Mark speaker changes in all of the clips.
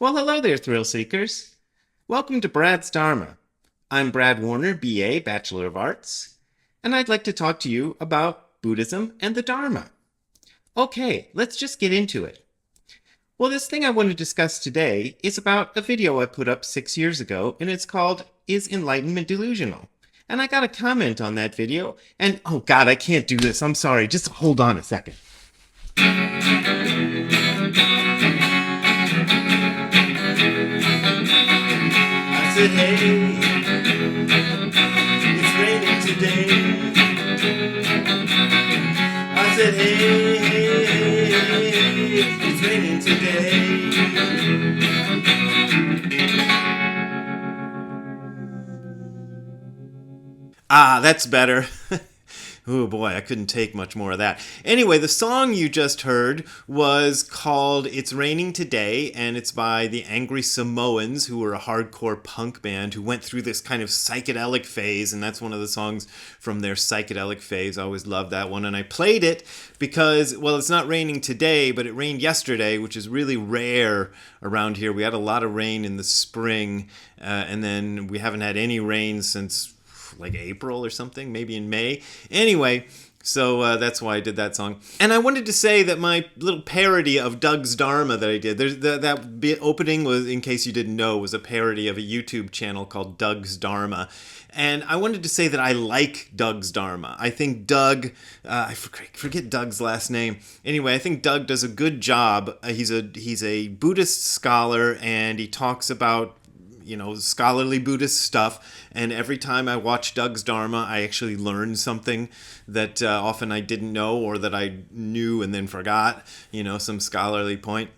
Speaker 1: Well, hello there, thrill seekers. Welcome to Brad's Dharma. I'm Brad Warner, BA, Bachelor of Arts, and I'd like to talk to you about Buddhism and the Dharma. Okay, let's just get into it. Well, this thing I want to discuss today is about a video I put up 6 years ago, and it's called Is Enlightenment Delusional? And I got a comment on that video, and oh God, I can't do this. I'm sorry. Just hold on a second. I said, hey, it's raining today. I said, hey, it's raining today. Ah, that's better. Oh boy, I couldn't take much more of that. Anyway, the song you just heard was called It's Raining Today, and it's by the Angry Samoans, who were a hardcore punk band who went through this kind of psychedelic phase, and that's one of the songs from their psychedelic phase. I always loved that one, and I played it because, well, it's not raining today, but it rained yesterday, which is really rare around here. We had a lot of rain in the spring, and then we haven't had any rain since like April or something, maybe in May. Anyway, so that's why I did that song. And I wanted to say that my little parody of Doug's Dharma that I did, that bit opening was, in case you didn't know, was a parody of a YouTube channel called Doug's Dharma. And I wanted to say that I like Doug's Dharma. I think Doug, I forget Doug's last name. Anyway, I think Doug does a good job. He's a Buddhist scholar, and he talks about scholarly Buddhist stuff. And every time I watch Doug's Dharma, I actually learn something that often I didn't know or that I knew and then forgot, some scholarly point.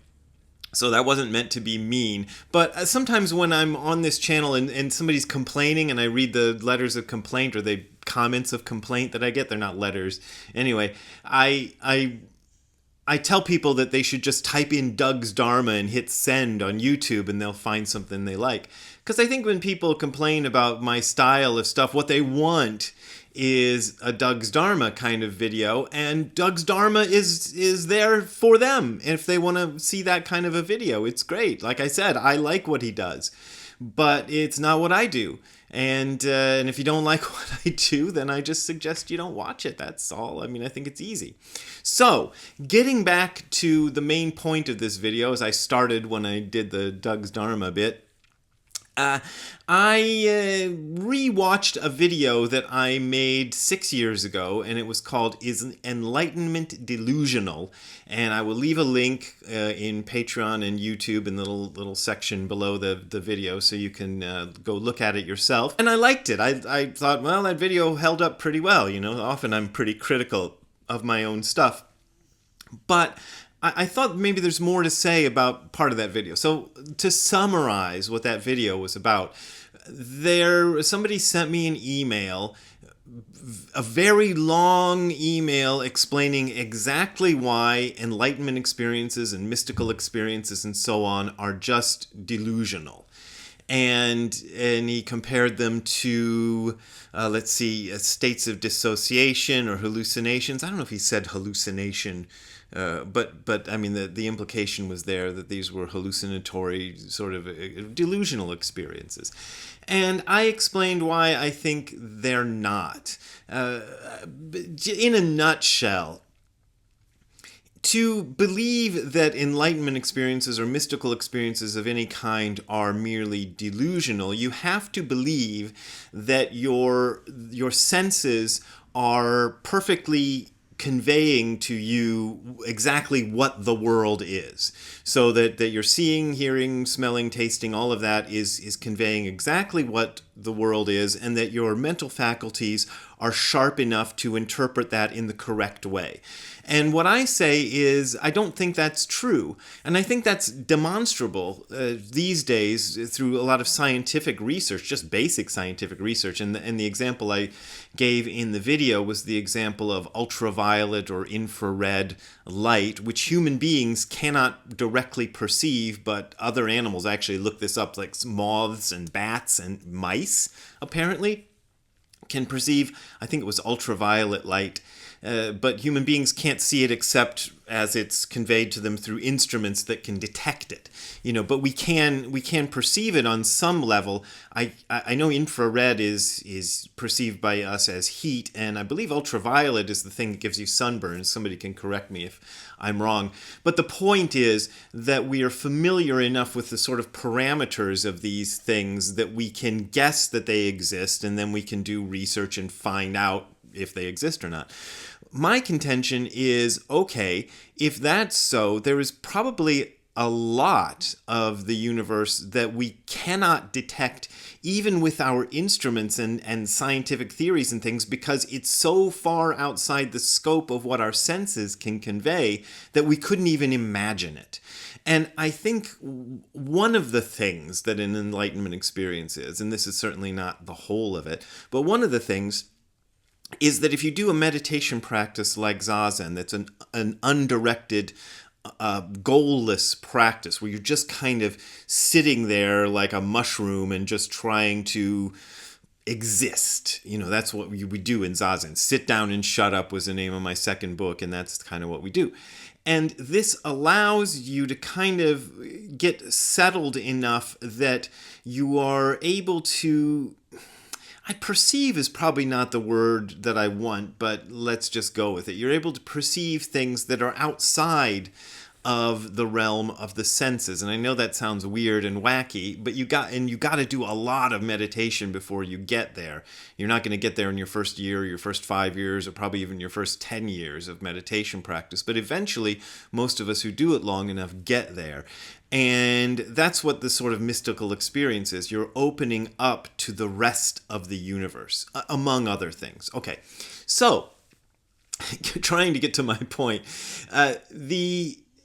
Speaker 1: So that wasn't meant to be mean. But sometimes when I'm on this channel and somebody's complaining and I read the letters of complaint or the comments of complaint that I get, they're not letters. Anyway, I tell people that they should just type in Doug's Dharma and hit send on YouTube and they'll find something they like. Because I think when people complain about my style of stuff, what they want is a Doug's Dharma kind of video, and Doug's Dharma is there for them. If they want to see that kind of a video, it's great. Like I said, I like what he does, but it's not what I do. And if you don't like what I do, then I just suggest you don't watch it. That's all. I mean, I think it's easy. So, getting back to the main point of this video, as I started when I did the Doug's Dharma bit, I rewatched a video that I made 6 years ago, and it was called Is Enlightenment Delusional? And I will leave a link in Patreon and YouTube in the little section below the video so you can go look at it yourself. And I liked it. I thought, well, that video held up pretty well. Often I'm pretty critical of my own stuff. But I thought maybe there's more to say about part of that video. So to summarize what that video was about, somebody sent me an email, a very long email explaining exactly why enlightenment experiences and mystical experiences and so on are just delusional. And he compared them to, states of dissociation or hallucinations. I don't know if he said hallucination, but I mean, the implication was there that these were hallucinatory, sort of delusional experiences. And I explained why I think they're not. In a nutshell, to believe that enlightenment experiences or mystical experiences of any kind are merely delusional, you have to believe that your senses are perfectly conveying to you exactly what the world is. So that you're seeing, hearing, smelling, tasting, all of that is conveying exactly what the world is, and that your mental faculties are sharp enough to interpret that in the correct way. And what I say is, I don't think that's true. And I think that's demonstrable these days through a lot of scientific research, just basic scientific research. And the example I gave in the video was the example of ultraviolet or infrared light, which human beings cannot directly perceive, but other animals actually look this up, like moths and bats and mice, apparently, can perceive, I think it was ultraviolet light. but human beings can't see it except as it's conveyed to them through instruments that can detect it. But we can perceive it on some level. I know infrared is perceived by us as heat, and I believe ultraviolet is the thing that gives you sunburns. Somebody can correct me if I'm wrong. But the point is that we are familiar enough with the sort of parameters of these things that we can guess that they exist, and then we can do research and find out if they exist or not. My contention is, okay, if that's so, there is probably a lot of the universe that we cannot detect even with our instruments and scientific theories and things, because it's so far outside the scope of what our senses can convey that we couldn't even imagine it. And I think one of the things that an enlightenment experience is, and this is certainly not the whole of it, but one of the things is that if you do a meditation practice like Zazen, that's an undirected, goalless practice where you're just kind of sitting there like a mushroom and just trying to exist. That's what we do in Zazen. Sit Down and Shut Up was the name of my second book, and that's kind of what we do. And this allows you to kind of get settled enough that you are able to... I perceive is probably not the word that I want, but let's just go with it. You're able to perceive things that are outside of the realm of the senses. And I know that sounds weird and wacky, but you got to do a lot of meditation before you get there. You're not going to get there in your first year, your first 5 years, or probably even your first 10 years of meditation practice. But eventually, most of us who do it long enough get there. And that's what the sort of mystical experience is. You're opening up to the rest of the universe, among other things. Okay, so trying to get to my point,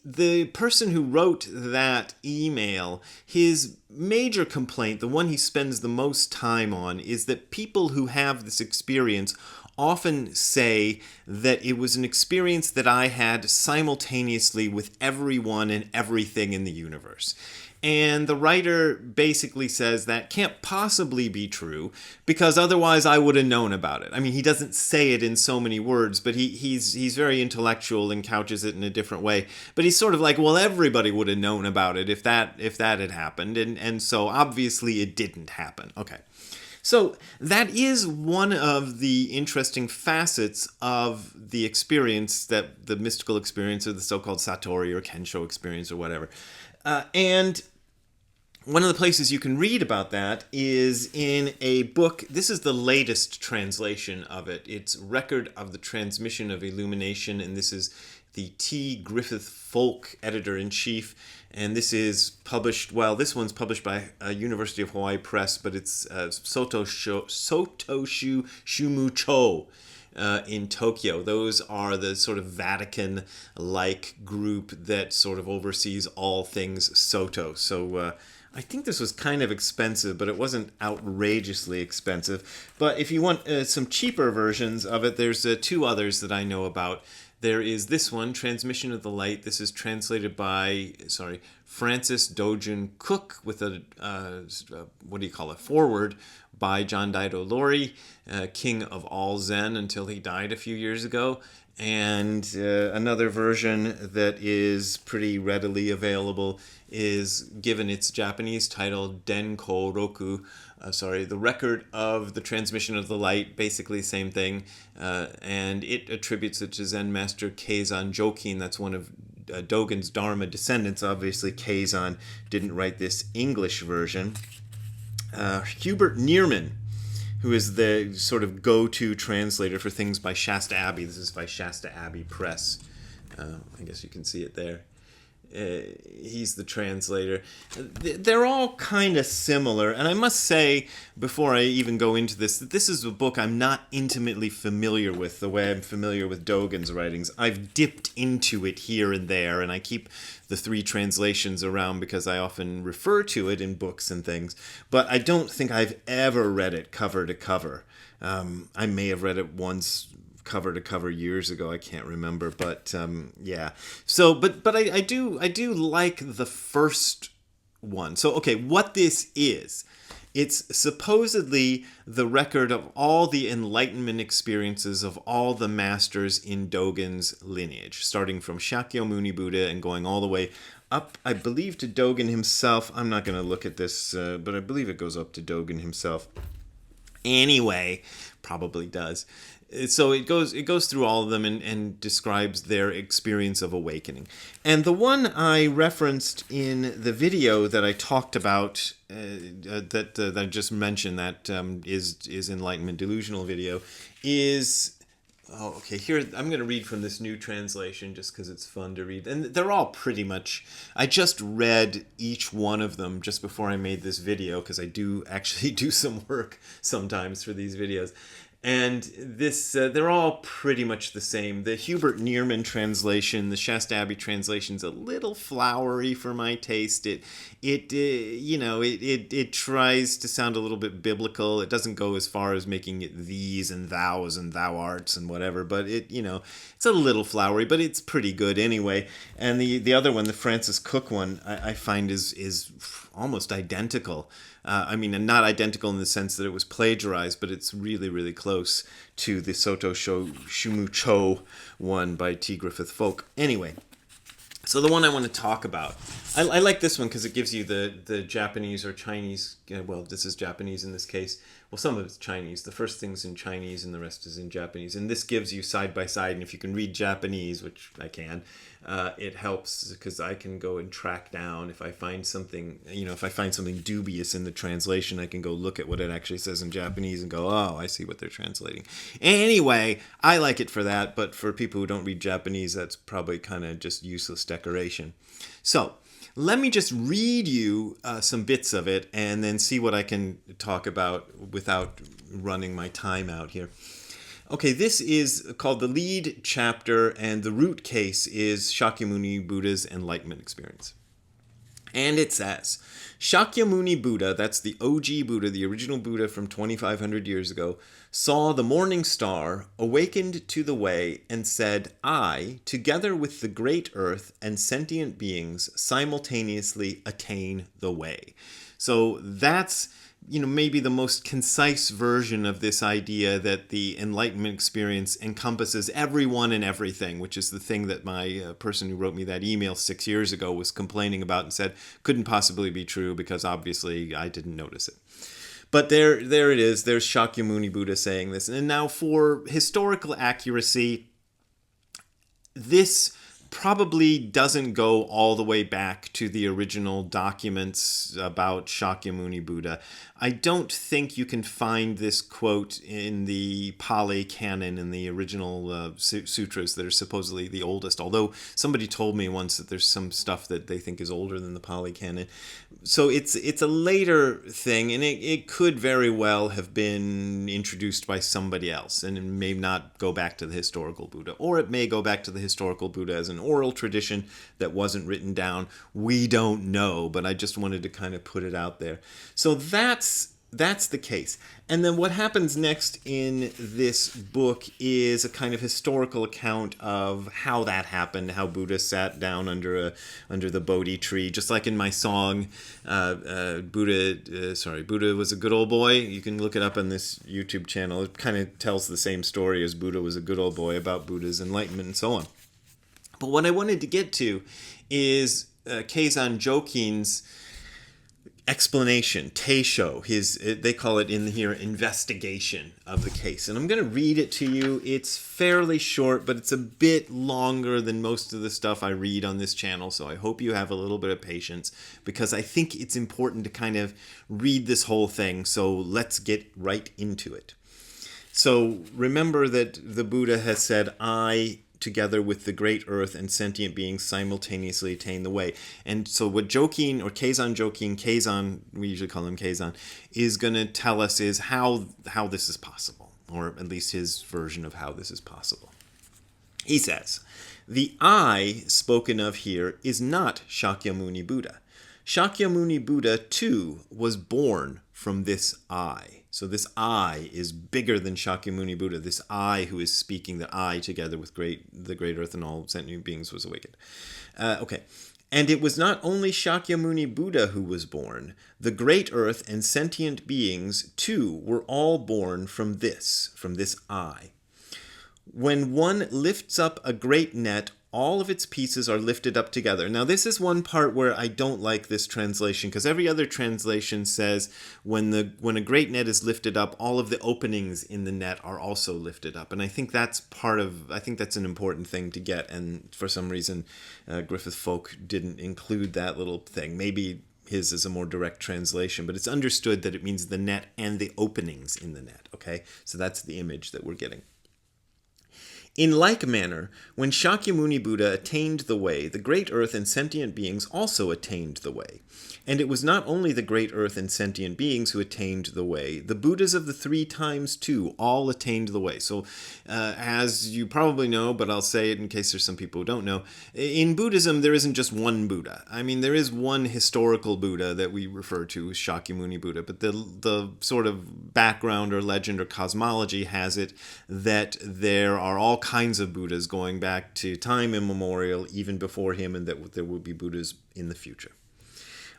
Speaker 1: the person who wrote that email, his major complaint, the one he spends the most time on, is that people who have this experience often say that it was an experience that I had simultaneously with everyone and everything in the universe. And the writer basically says that can't possibly be true because otherwise I would have known about it. I mean, he doesn't say it in so many words, but he's very intellectual and couches it in a different way. But he's sort of like, well, everybody would have known about it if that had happened. And so obviously it didn't happen. Okay. So that is one of the interesting facets of the experience, that the mystical experience, or the so-called Satori or Kensho experience or whatever. And one of the places you can read about that is in a book. This is the latest translation of it. It's Record of the Transmission of Illumination, and this is the T. Griffith Folk, editor-in-chief. And this is published, this one's published by University of Hawaii Press, but it's Sotoshu Shumucho in Tokyo. Those are the sort of Vatican-like group that sort of oversees all things Soto. So I think this was kind of expensive, but it wasn't outrageously expensive. But if you want some cheaper versions of it, there's two others that I know about. There is this one, Transmission of the Light. This is translated by, Francis Dojun Cook with a, foreword by John Daido Loori, king of all Zen until he died a few years ago. And another version that is pretty readily available is given its Japanese title, Denko Roku, the Record of the Transmission of the Light, basically same thing, and it attributes it to Zen master Keizan Jokin. That's one of Dogen's Dharma descendants. Obviously, Keizan didn't write this English version. Hubert Neerman, who is the sort of go-to translator for things by Shasta Abbey. This is by Shasta Abbey Press. I guess you can see it there. He's the translator. They're all kind of similar, and I must say, before I even go into this, that this is a book I'm not intimately familiar with the way I'm familiar with Dogen's writings. I've dipped into it here and there, and I keep the three translations around because I often refer to it in books and things, but I don't think I've ever read it cover to cover. I may have read it once cover to cover years ago. I can't remember, but yeah. So, but I do like the first one. So, okay, what this is It's supposedly the record of all the enlightenment experiences of all the masters in Dogen's lineage, starting from Shakyamuni Buddha and going all the way up, I believe, to Dogen himself. I'm not going to look at this, but I believe it goes up to Dogen himself. Anyway, probably does. So it goes through all of them and describes their experience of awakening. And the one I referenced in the video that I talked about, that I just mentioned, that is Enlightenment Delusional video, is... Oh, okay. Here, I'm going to read from this new translation just because it's fun to read. And they're all pretty much... I just read each one of them just before I made this video, because I do actually do some work sometimes for these videos. And this, they're all pretty much the same. The Hubert Neerman translation, the Shasta Abbey translation's a little flowery for my taste. It tries to sound a little bit biblical. It doesn't go as far as making it these and thous and thou arts and whatever, but it's a little flowery, but it's pretty good anyway. And the other one, the Francis Cook one, I find is almost identical. And not identical in the sense that it was plagiarized, but it's really, really close to the Soto Shumu Cho one by T. Griffith Folk. Anyway, so the one I want to talk about, I like this one because it gives you the Japanese or Chinese, well, this is Japanese in this case. Well, some of it's Chinese. The first thing's in Chinese and the rest is in Japanese. And this gives you side by side. And if you can read Japanese, which I can, it helps because I can go and track down if I find something, if I find something dubious in the translation, I can go look at what it actually says in Japanese and go, oh, I see what they're translating. Anyway, I like it for that. But for people who don't read Japanese, that's probably kind of just useless decoration. So let me just read you some bits of it and then see what I can talk about without running my time out here. Okay, this is called the lead chapter, and the root case is Shakyamuni Buddha's enlightenment experience. And it says, Shakyamuni Buddha, that's the OG Buddha, the original Buddha from 2,500 years ago, saw the morning star, awakened to the way, and said, I, together with the great earth and sentient beings, simultaneously attain the way. So that's, maybe the most concise version of this idea that the enlightenment experience encompasses everyone and everything, which is the thing that my person who wrote me that email 6 years ago was complaining about and said couldn't possibly be true because obviously I didn't notice it. But there it is. There's Shakyamuni Buddha saying this. And now for historical accuracy, this probably doesn't go all the way back to the original documents about Shakyamuni Buddha. I don't think you can find this quote in the Pali Canon, in the original sutras that are supposedly the oldest, although somebody told me once that there's some stuff that they think is older than the Pali Canon. So it's a later thing, and it could very well have been introduced by somebody else, and it may not go back to the historical Buddha, or it may go back to the historical Buddha as an oral tradition that wasn't written down. We don't know, but I just wanted to kind of put it out there. So that's the case. And then what happens next in this book is a kind of historical account of how that happened, how Buddha sat down under the Bodhi tree, just like in my song, Buddha was a good old boy. You can look it up on this YouTube channel. It kind of tells the same story as Buddha was a good old boy about Buddha's enlightenment and so on. But what I wanted to get to is Keizan Jokin's explanation, Teisho, they call it in here, investigation of the case. And I'm going to read it to you. It's fairly short, but it's a bit longer than most of the stuff I read on this channel, so I hope you have a little bit of patience, because I think it's important to kind of read this whole thing, so let's get right into it. So remember that the Buddha has said, I, together with the great earth and sentient beings, simultaneously attain the way. And so what Jokin, or Keizan Jokin, Keizan, we usually call him Keizan, is going to tell us is how this is possible, or at least his version of how this is possible. He says, the I spoken of here is not Shakyamuni Buddha. Shakyamuni Buddha, too, was born from this I. So this I is bigger than Shakyamuni Buddha, this I who is speaking, the I together with the great earth and all sentient beings was awakened. Okay. And it was not only Shakyamuni Buddha who was born. The great earth and sentient beings, too, were all born from this I. When one lifts up a great net, all of its pieces are lifted up together. Now, this is one part where I don't like this translation, because every other translation says when a great net is lifted up, all of the openings in the net are also lifted up. And I think that's an important thing to get. And for some reason, Griffith Folk didn't include that little thing. Maybe his is a more direct translation, but it's understood that it means the net and the openings in the net. Okay, so that's the image that we're getting. In like manner, when Shakyamuni Buddha attained the way, the great earth and sentient beings also attained the way. And it was not only the great earth and sentient beings who attained the way, the Buddhas of the 3 times too all attained the way. So as you probably know, but I'll say it in case there's some people who don't know, in Buddhism there isn't just one Buddha. I mean, there is one historical Buddha that we refer to as Shakyamuni Buddha, but the sort of background or legend or cosmology has it that there are all kinds of Buddhas going back to time immemorial, even before him, and that there will be Buddhas in the future.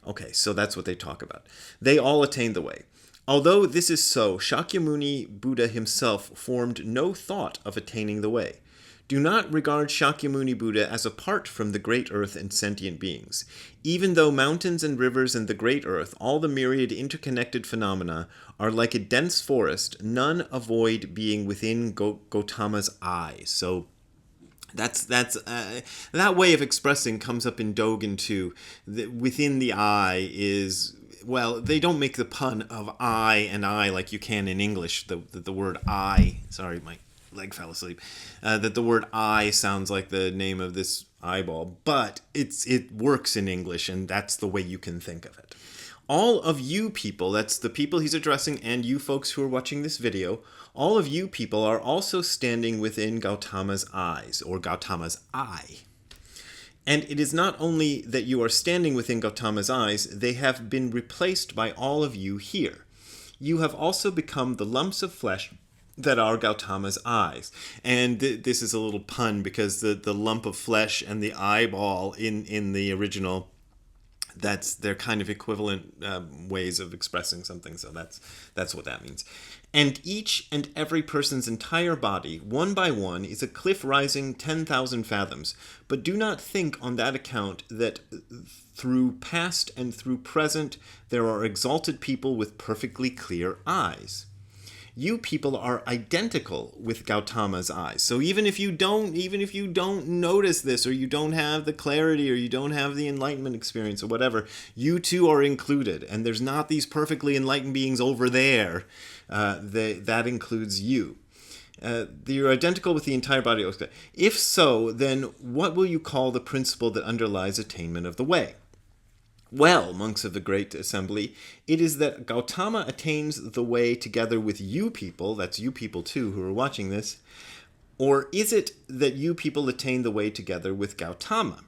Speaker 1: Okay, so that's what they talk about. They all attained the way. Although this is so, Shakyamuni Buddha himself formed no thought of attaining the way. Do not regard Shakyamuni Buddha as apart from the great earth and sentient beings. Even though mountains and rivers and the great earth, all the myriad interconnected phenomena, are like a dense forest, none avoid being within Gautama's eye. So that way of expressing comes up in Dogen too. Within the eye is, well, they don't make the pun of I and I like you can in English. The word I, sorry, my leg fell asleep. That the word I sounds like the name of this eyeball, but it works in English, and that's the way you can think of it. All of you people, that's the people he's addressing and you folks who are watching this video, all of you people are also standing within Gautama's eyes, or Gautama's eye. And it is not only that you are standing within Gautama's eyes, they have been replaced by all of you here. You have also become the lumps of flesh that are Gautama's eyes. And this is a little pun, because the lump of flesh and the eyeball in the original, they're kind of equivalent ways of expressing something, so that's what that means. And each and every person's entire body, one by one, is a cliff rising 10,000 fathoms. But do not think on that account that through past and through present there are exalted people with perfectly clear eyes. You people are identical with Gautama's eyes. So even if you don't notice this, or you don't have the clarity, or you don't have the enlightenment experience, or whatever, you too are included. And there's not these perfectly enlightened beings over there. That includes you. You're identical with the entire body. If so, then what will you call the principle that underlies attainment of the way? Well, monks of the Great Assembly, it is that Gautama attains the way together with you people, that's you people too who are watching this, or is it that you people attain the way together with Gautama?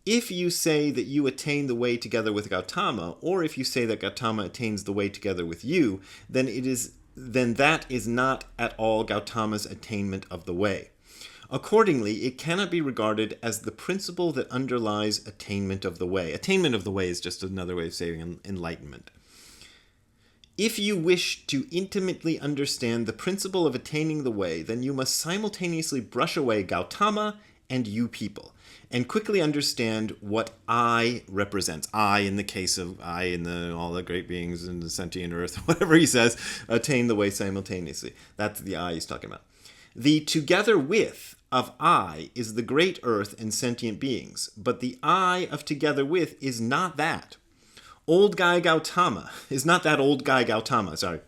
Speaker 1: If you say that you attain the way together with Gautama, or if you say that Gautama attains the way together with you, then that is not at all Gautama's attainment of the way. Accordingly, it cannot be regarded as the principle that underlies attainment of the way. Attainment of the way is just another way of saying enlightenment. If you wish to intimately understand the principle of attaining the way, then you must simultaneously brush away Gautama and you people, and quickly understand what I represents. I, in the case of I in all the great beings in the sentient earth, whatever he says, attain the way simultaneously. That's the I he's talking about. The together with of I is the great earth and sentient beings, but the I of together with is not that. Old guy Gautama is not that old guy Gautama, sorry.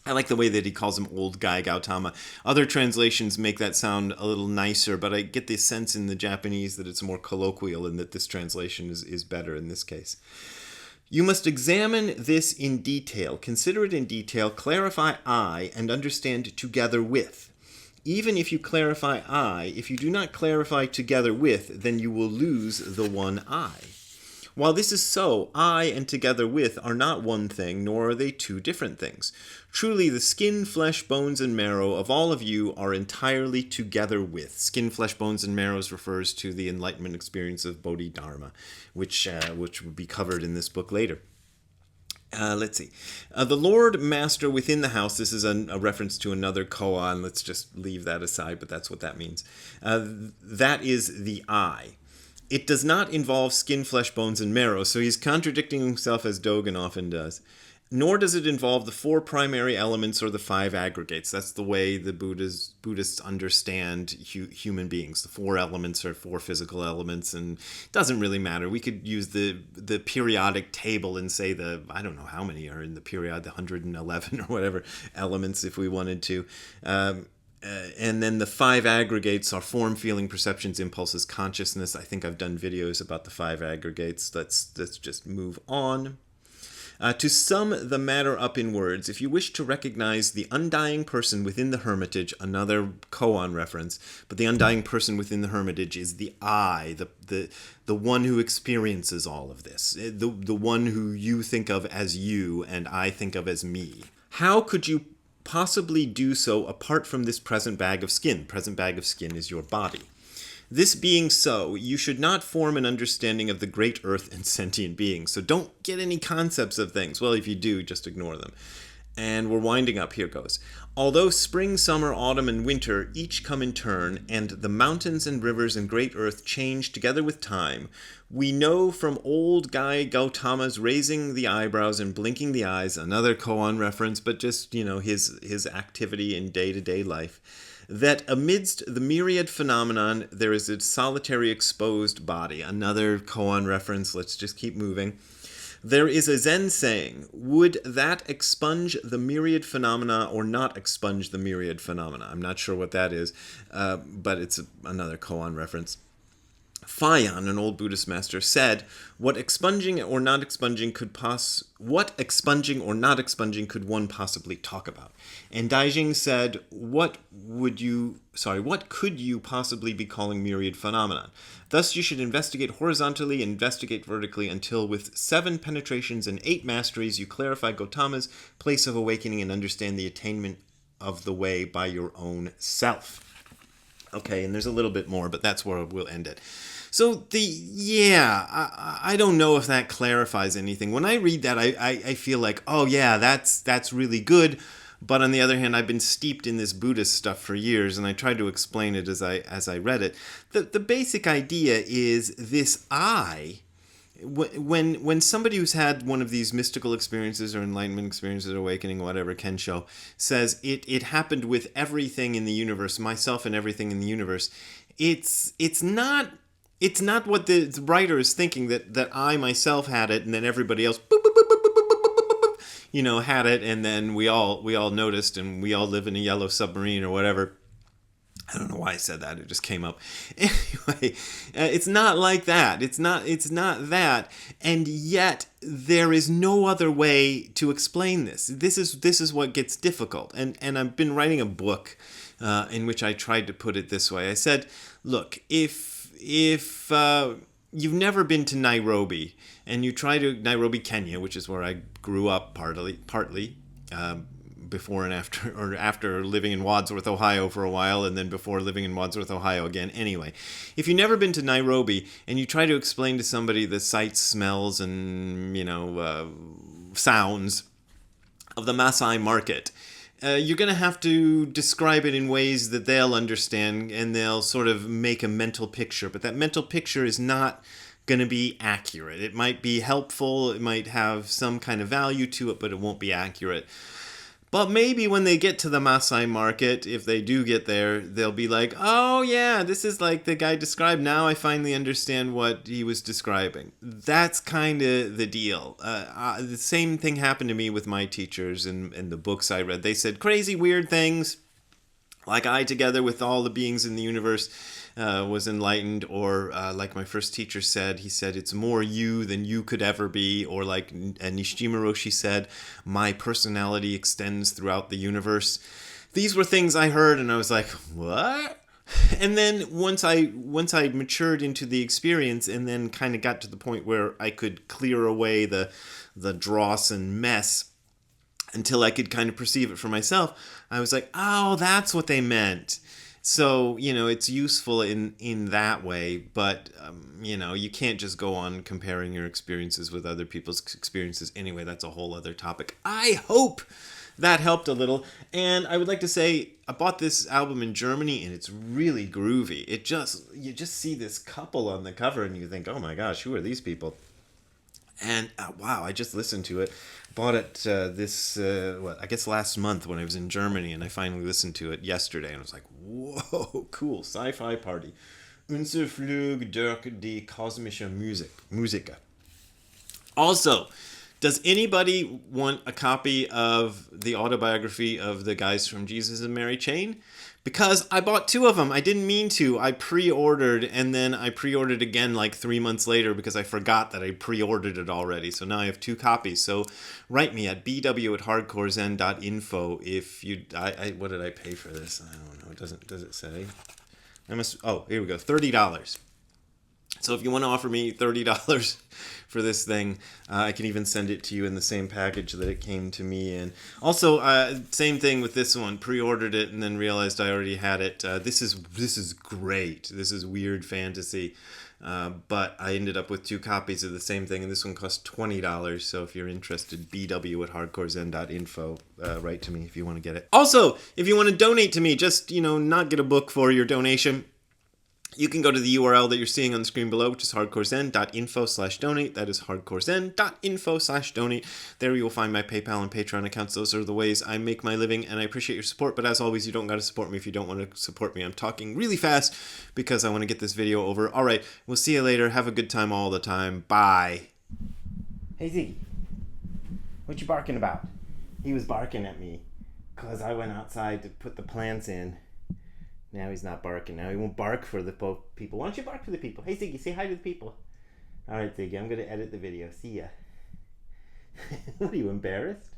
Speaker 1: I like the way that he calls him old guy Gautama. Other translations make that sound a little nicer, but I get the sense in the Japanese that it's more colloquial and that this translation is better in this case. You must examine this in detail, consider it in detail, clarify I, and understand together with. Even if you clarify I, if you do not clarify together with, then you will lose the one I. While this is so, I and together with are not one thing, nor are they two different things. Truly, the skin, flesh, bones, and marrow of all of you are entirely together with. Skin, flesh, bones, and marrows refers to the enlightenment experience of Bodhidharma, which will be covered in this book later. Let's see. The Lord Master within the house. This is a reference to another koan. Let's just leave that aside, but that's what that means. That is the I. It does not involve skin, flesh, bones, and marrow, so he's contradicting himself as Dogen often does. Nor does it involve the four primary elements or the five aggregates. That's the way the Buddhists understand human beings. The four elements are four physical elements, and it doesn't really matter. We could use the periodic table and say I don't know how many are in the period, the 111 or whatever elements if we wanted to. And then the five aggregates are form, feeling, perceptions, impulses, consciousness. I think I've done videos about the five aggregates. Let's just move on. To sum the matter up in words, if you wish to recognize the undying person within the hermitage, another koan reference, but the undying person within the hermitage is the I, the one who experiences all of this, the one who you think of as you and I think of as me. How could you possibly do so apart from this present bag of skin? Present bag of skin is your body. This being so, you should not form an understanding of the great earth and sentient beings. So don't get any concepts of things. Well, if you do, just ignore them. And we're winding up. Here goes. Although spring, summer, autumn, and winter each come in turn, and the mountains and rivers and great earth change together with time, we know from old Guy Gautama's raising the eyebrows and blinking the eyes, another koan reference, but just, his activity in day-to-day life, that amidst the myriad phenomenon, there is a solitary exposed body. Another koan reference. Let's just keep moving. There is a Zen saying, would that expunge the myriad phenomena or not expunge the myriad phenomena? I'm not sure what that is, but it's another koan reference. Phayan, an old Buddhist master, said, what expunging or not expunging could one possibly talk about? And Daijing said, what could you possibly be calling myriad phenomenon? Thus you should investigate horizontally and investigate vertically until with 7 penetrations and 8 masteries you clarify Gautama's place of awakening and understand the attainment of the way by your own self. Okay, and there's a little bit more, but that's where we'll end it. So I don't know if that clarifies anything. When I read that, I feel like, oh yeah, that's really good. But on the other hand, I've been steeped in this Buddhist stuff for years, and I tried to explain it as I read it. The basic idea is this I. When somebody who's had one of these mystical experiences or enlightenment experiences, awakening, whatever, Kensho, says it happened with everything in the universe, myself and everything in the universe, it's not what the writer is thinking, that I myself had it and then everybody else boop, boop, boop, boop, boop, boop, boop, had it, and then we all noticed, and we all live in a yellow submarine or whatever. I don't know why I said that. It just came up. Anyway, it's not like that. It's not that. And yet there is no other way to explain this. This is what gets difficult. And I've been writing a book in which I tried to put it this way. I said, look, if you've never been to Nairobi and you try to Nairobi, Kenya, which is where I grew up partly. Before and after, or after living in Wadsworth, Ohio for a while, and then before living in Wadsworth, Ohio again. Anyway, if you've never been to Nairobi and you try to explain to somebody the sights, smells, and sounds of the Maasai market, you're going to have to describe it in ways that they'll understand, and they'll sort of make a mental picture. But that mental picture is not going to be accurate. It might be helpful, it might have some kind of value to it, but it won't be accurate. But maybe when they get to the Maasai market, if they do get there, they'll be like, oh yeah, this is like the guy described. Now I finally understand what he was describing. That's kind of the deal. The same thing happened to me with my teachers in the books I read. They said crazy, weird things, like I, together with all the beings in the universe, was enlightened, or like my first teacher said, he said, it's more you than you could ever be, or like Nishijima Roshi said, my personality extends throughout the universe. These were things I heard, and I was like, what? And then once I matured into the experience, and then kind of got to the point where I could clear away the dross and mess until I could kind of perceive it for myself, I was like, oh, that's what they meant. So, it's useful in that way, but, you can't just go on comparing your experiences with other people's experiences anyway. That's a whole other topic. I hope that helped a little. And I would like to say, I bought this album in Germany, and it's really groovy. You just see this couple on the cover, and you think, oh my gosh, who are these people? And wow, I just listened to it. Bought it I guess last month when I was in Germany, and I finally listened to it yesterday, and I was like, whoa, cool, sci-fi party. Unser Flug durch die kosmische Musiker. Also, does anybody want a copy of the autobiography of the guys from Jesus and Mary Chain? Because I bought 2 of them. I didn't mean to. I pre-ordered, and then I pre-ordered again like 3 months later because I forgot that I pre-ordered it already. So now I have 2 copies. So write me at bw@hardcorezen.info if you... what did I pay for this? I don't know. Does it say? Here we go. $30. So if you want to offer me $30 for this thing, I can even send it to you in the same package that it came to me in. Also, same thing with this one. Pre-ordered it and then realized I already had it. This is great. This is weird fantasy. But I ended up with 2 copies of the same thing, and this one cost $20. So if you're interested, bw@hardcorezen.info. Write to me if you want to get it. Also, if you want to donate to me, just, not get a book for your donation, you can go to the URL that you're seeing on the screen below, which is hardcorezen.info/donate. That is hardcorezen.info/donate. There you will find my PayPal and Patreon accounts. Those are the ways I make my living, and I appreciate your support. But as always, you don't got to support me if you don't want to support me. I'm talking really fast because I want to get this video over. All right, we'll see you later. Have a good time all the time. Bye. Hey, Ziggy. What you barking about? He was barking at me because I went outside to put the plants in. Now he's not barking. Now he won't bark for the people. Why don't you bark for the people? Hey, Ziggy, say hi to the people. All right, Ziggy, I'm going to edit the video. See ya. What, are you embarrassed?